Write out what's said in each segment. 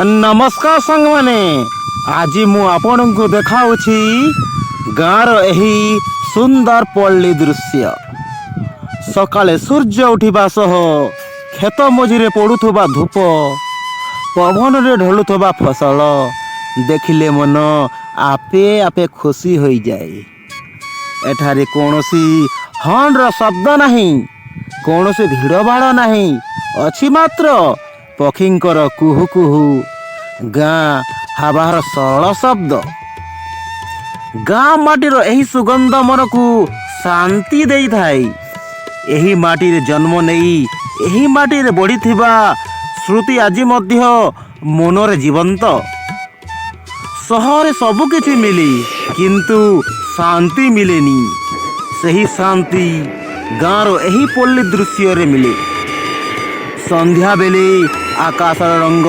नमस्कार सांग माने आज मु आपण को देखाऊछि गाँर एही सुंदर पल्ली दृश्य। सकाले सूर्य उठिबा सह खेत मझिरे पड़ुथबा धूप पवन रे ढलुथबा फसल देखिले मन आपे आपे खुशी हो जाए। एठारे कौनसी हॉर्न रो शब्द नहीं, कौनसी भिड़ भाड़ नहीं, अछि मात्र पक्षींकर कुहू कुहू गाँ हाबार सरल शब्द। गाँ माटीर एही सुगंध मन को शांति देई थाई। एही माटीरे जन्म नहीं, एही माटीरे बढ़िथिबा श्रुति आज मध्य मनरे जीवंत। सहरे सबु किछि मिली किंतु शांति मिलेनी। सही शांति गाँर एही पल्ली दृश्य रे मिले। संध्या बेले आकाशर रंग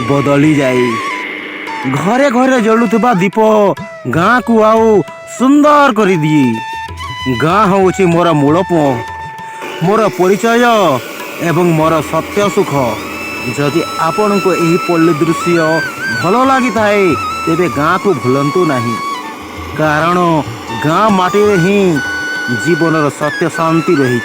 बदली जाए। घरे घरे जलुथबा दीप गाँ को आउ सुंदर कर दिए। गाँ होउछि मोर मूलप, मोर परिचय एवं मोर सत्य सुख। जदि आपण को एही पल्ली दृश्य भल लगी थाए तेबे गाँ को भूलंतु नहीं, कारण गाँ माटी ही जीवनर सत्य शांति रही।